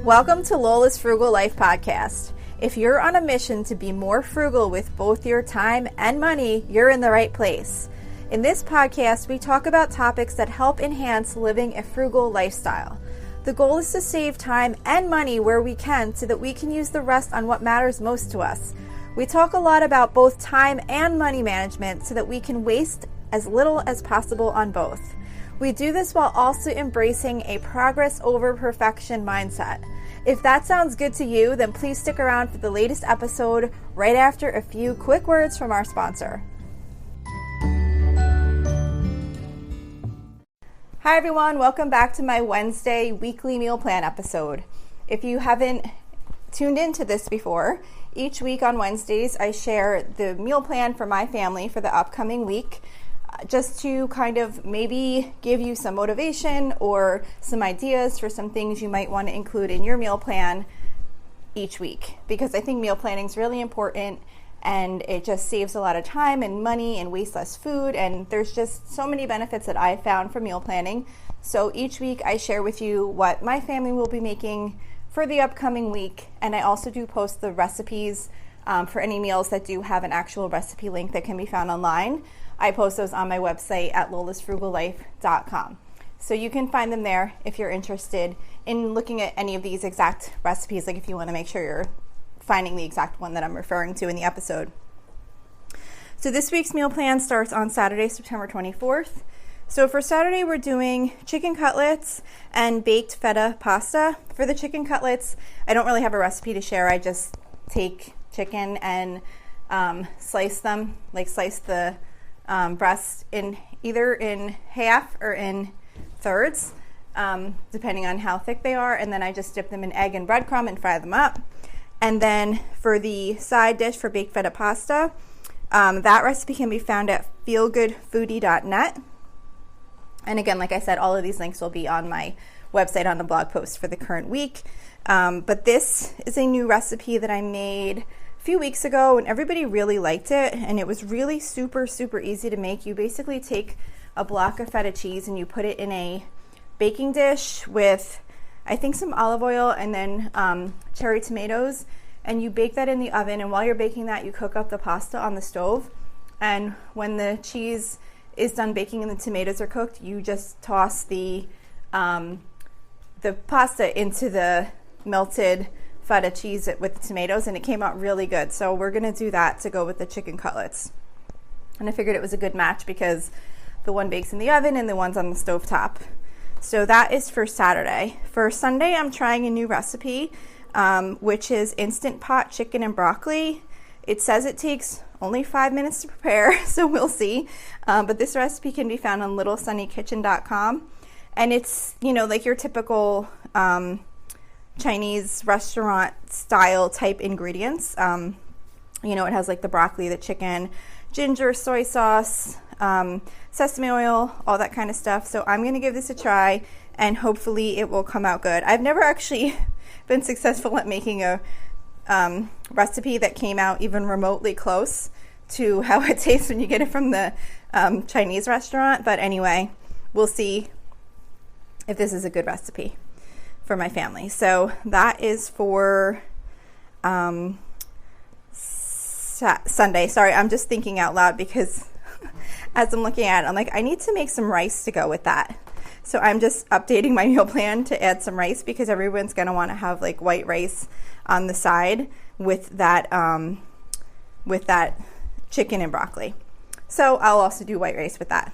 Welcome to Lola's Frugal Life Podcast. If you're on a mission to be more frugal with both your time and money, you're in the right place. In this podcast, we talk about topics that help enhance living a frugal lifestyle. The goal is to save time and money where we can so that we can use the rest on what matters most to us. We talk a lot about both time and money management so that we can waste as little as possible on both. We do this while also embracing a progress over perfection mindset. If that sounds good to you, then please stick around for the latest episode right after a few quick words from our sponsor. Hi everyone, welcome back to my Wednesday weekly meal plan episode. If you haven't tuned into this before, each week on Wednesdays I share the meal plan for my family for the upcoming week, just to kind of maybe give you some motivation or some ideas for some things you might want to include in your meal plan each week, because I think meal planning is really important and it just saves a lot of time and money and wastes less food, and there's just so many benefits that I found from meal planning. So each week I share with you what my family will be making for the upcoming week, and I also do post the recipes for any meals that do have an actual recipe link that can be found online. I post those on my website at lolasfrugallife.com. So you can find them there if you're interested in looking at any of these exact recipes, like if you want to make sure you're finding the exact one that I'm referring to in the episode. So this week's meal plan starts on Saturday, September 24th. So for Saturday, we're doing chicken cutlets and baked feta pasta. For the chicken cutlets, I don't really have a recipe to share. I just take chicken and slice the breast in either in half or in thirds, depending on how thick they are, and then I just dip them in egg and breadcrumb and fry them up. And then for the side dish for baked feta pasta, that recipe can be found at feelgoodfoodie.net. And again, like I said, all of these links will be on my website on the blog post for the current week. But this is a new recipe that I made few weeks ago and everybody really liked it, and it was really super easy to make. You basically take a block of feta cheese and you put it in a baking dish with I think some olive oil and then cherry tomatoes, and you bake that in the oven, and while you're baking that you cook up the pasta on the stove, and when the cheese is done baking and the tomatoes are cooked, you just toss the pasta into the melted feta cheese with the tomatoes, and it came out really good. So we're going to do that to go with the chicken cutlets. And I figured it was a good match because the one bakes in the oven and the one's on the stovetop. So that is for Saturday. For Sunday, I'm trying a new recipe, which is Instant Pot chicken and broccoli. It says it takes only 5 minutes to prepare, so we'll see. But this recipe can be found on littlesunnykitchen.com. And it's, like your typical Chinese restaurant style type ingredients. It has like the broccoli, the chicken, ginger, soy sauce, sesame oil, all that kind of stuff. So I'm going to give this a try and hopefully it will come out good. I've never actually been successful at making a recipe that came out even remotely close to how it tastes when you get it from the Chinese restaurant. But anyway, we'll see if this is a good recipe for my family. So that is for Sunday. Sorry, I'm just thinking out loud because as I'm looking at it, I'm like, I need to make some rice to go with that. So I'm just updating my meal plan to add some rice because everyone's going to want to have like white rice on the side with that chicken and broccoli. So I'll also do white rice with that.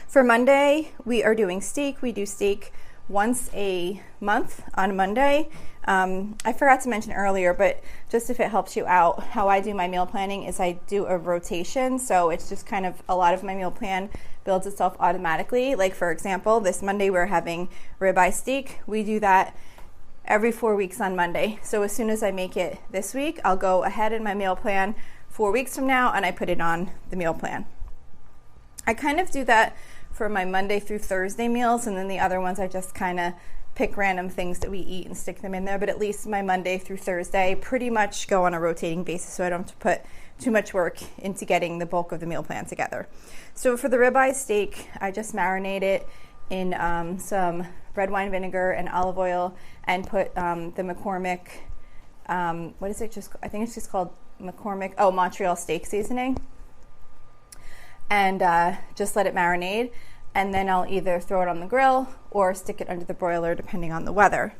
For Monday, we are doing steak. We do steak once a month on Monday. I forgot to mention earlier, but just if it helps you out, how I do my meal planning is I do a rotation. So it's just kind of a lot of my meal plan builds itself automatically. Like for example, this Monday we're having ribeye steak. We do that every 4 weeks on Monday. So as soon as I make it this week, I'll go ahead in my meal plan 4 weeks from now and I put it on the meal plan. I kind of do that for my Monday through Thursday meals, and then the other ones I just kind of pick random things that we eat and stick them in there. But at least my Monday through Thursday pretty much go on a rotating basis, so I don't have to put too much work into getting the bulk of the meal plan together. So for the ribeye steak, I just marinate it in some red wine vinegar and olive oil, and put the McCormick, what is it? I think it's just called McCormick, Montreal steak seasoning. And just let it marinate. And then I'll either throw it on the grill or stick it under the broiler depending on the weather.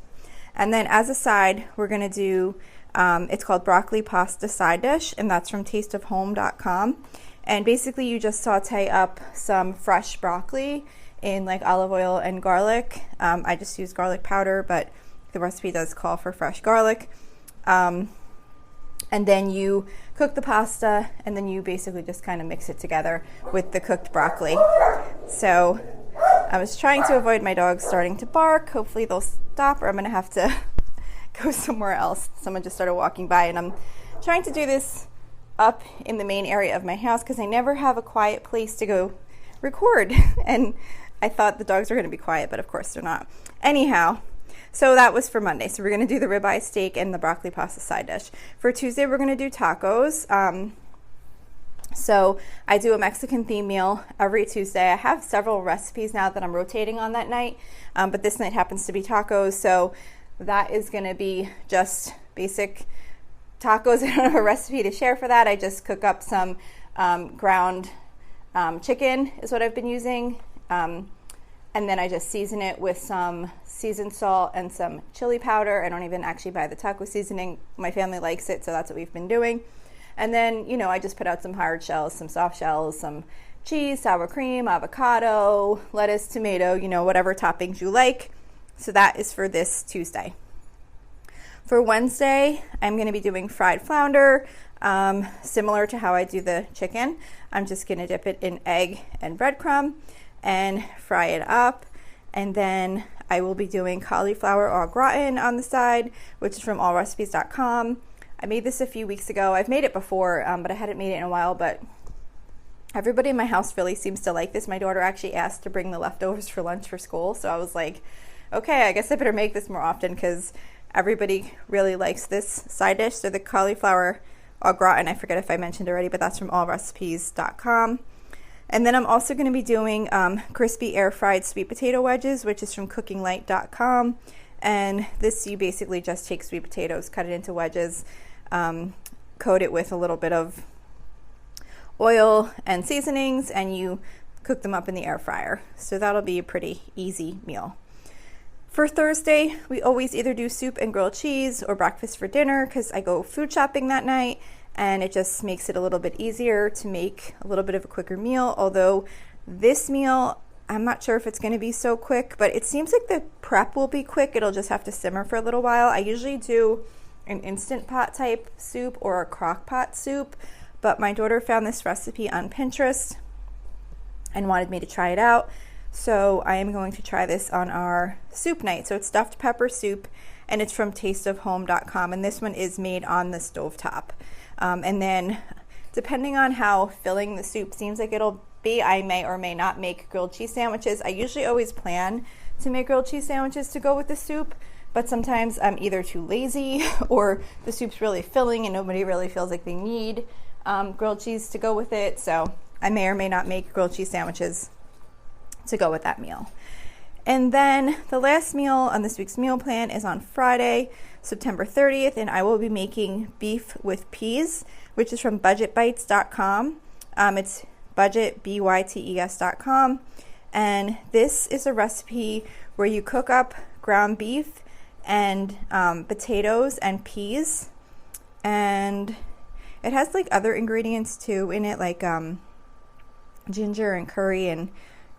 And then as a side, we're going to do, it's called broccoli pasta side dish, and that's from tasteofhome.com. And basically you just saute up some fresh broccoli in like olive oil and garlic. I just use garlic powder, but the recipe does call for fresh garlic. And then you cook the pasta, and then you basically just kind of mix it together with the cooked broccoli. So I was trying to avoid my dogs starting to bark. Hopefully they'll stop, or I'm going to have to go somewhere else. Someone just started walking by, and I'm trying to do this up in the main area of my house because I never have a quiet place to go record. And I thought the dogs were going to be quiet, but of course they're not. Anyhow, so that was for Monday. So we're going to do the ribeye steak and the broccoli pasta side dish. For Tuesday, we're going to do tacos. So I do a Mexican theme meal every Tuesday. I have several recipes now that I'm rotating on that night, but this night happens to be tacos. So that is going to be just basic tacos. I don't have a recipe to share for that. I just cook up some ground chicken is what I've been using. And then I just season it with some seasoned salt and some chili powder. I don't even actually buy the taco seasoning. My family likes it, so that's what we've been doing. And then, I just put out some hard shells, some soft shells, some cheese, sour cream, avocado, lettuce, tomato, whatever toppings you like. So that is for this Tuesday. For Wednesday, I'm going to be doing fried flounder, similar to how I do the chicken. I'm just going to dip it in egg and breadcrumb and fry it up. And then I will be doing cauliflower au gratin on the side, which is from allrecipes.com. I made this a few weeks ago. I've made it before, but I hadn't made it in a while. But everybody in my house really seems to like this. My daughter actually asked to bring the leftovers for lunch for school. So I was like, okay, I guess I better make this more often because everybody really likes this side dish. So the cauliflower au gratin, I forget if I mentioned already, but that's from allrecipes.com. And then I'm also going to be doing crispy air fried sweet potato wedges, which is from cookinglight.com. And this, you basically just take sweet potatoes, cut it into wedges, coat it with a little bit of oil and seasonings, and you cook them up in the air fryer. So that'll be a pretty easy meal. For Thursday, we always either do soup and grilled cheese or breakfast for dinner because I go food shopping that night. And it just makes it a little bit easier to make a little bit of a quicker meal. Although this meal, I'm not sure if it's going to be so quick, but it seems like the prep will be quick. It'll just have to simmer for a little while. I usually do an Instant Pot type soup or a crock pot soup, but my daughter found this recipe on Pinterest and wanted me to try it out. So I am going to try this on our soup night. So it's stuffed pepper soup, and it's from tasteofhome.com, and this one is made on the stovetop. And then depending on how filling the soup seems like it'll be, I may or may not make grilled cheese sandwiches. I usually always plan to make grilled cheese sandwiches to go with the soup, but sometimes I'm either too lazy or the soup's really filling and nobody really feels like they need grilled cheese to go with it. So I may or may not make grilled cheese sandwiches to go with that meal. And then the last meal on this week's meal plan is on Friday, September 30th, and I will be making beef with peas, which is from budgetbites.com. It's budgetbytes.com. And this is a recipe where you cook up ground beef and potatoes and peas. And it has like other ingredients too in it, like ginger and curry and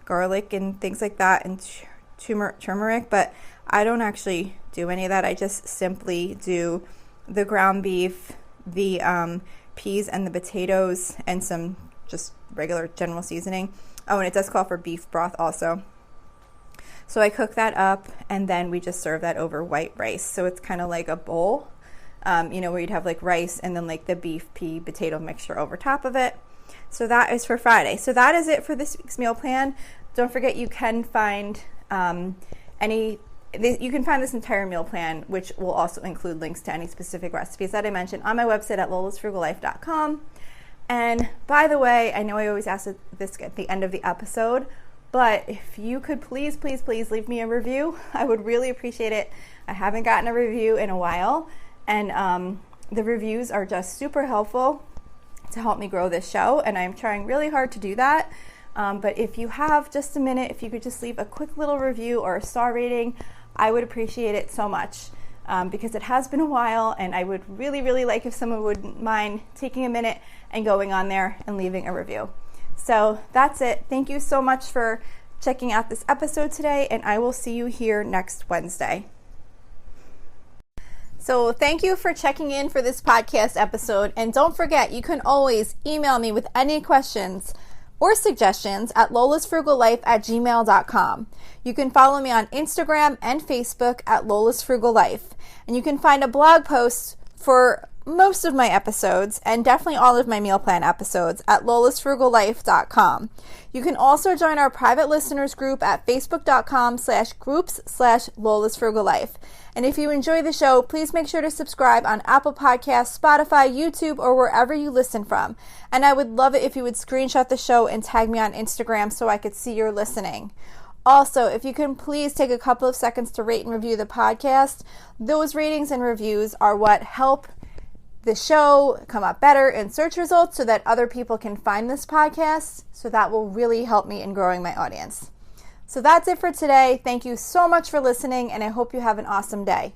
garlic and things like that, and turmeric, but I don't actually do any of that. I just simply do the ground beef, the peas and the potatoes, and some just regular general seasoning. Oh, and it does call for beef broth also. So I cook that up, and then we just serve that over white rice. So it's kind of like a bowl, where you'd have like rice and then like the beef, pea, potato mixture over top of it. So that is for Friday. So that is it for this week's meal plan. Don't forget you can find you can find this entire meal plan, which will also include links to any specific recipes that I mentioned, on my website at lolasfrugallife.com. And by the way, I know I always ask this at the end of the episode, But if you could please leave me a review, I would really appreciate it. I haven't gotten a review in a while, and the reviews are just super helpful to help me grow this show, and I'm trying really hard to do that. But if you have just a minute, if you could just leave a quick little review or a star rating, I would appreciate it so much, because it has been a while, and I would really like if someone would mind taking a minute and going on there and leaving a review. So that's it. Thank you so much for checking out this episode today, and I will see you here next Wednesday. So thank you for checking in for this podcast episode, and don't forget, you can always email me with any questions or suggestions at lolasfrugallife@gmail.com. You can follow me on Instagram and Facebook at Lola's Frugal Life, and you can find a blog post for most of my episodes and definitely all of my meal plan episodes at lolasfrugallife.com. You can also join our private listeners group at facebook.com/groups/lolasfrugallife. And if you enjoy the show, please make sure to subscribe on Apple Podcasts, Spotify, YouTube, or wherever you listen from. And I would love it if you would screenshot the show and tag me on Instagram so I could see you're listening. Also, if you can please take a couple of seconds to rate and review the podcast, those ratings and reviews are what help the show come up better in search results so that other people can find this podcast. So that will really help me in growing my audience. So that's it for today. Thank you so much for listening, and I hope you have an awesome day.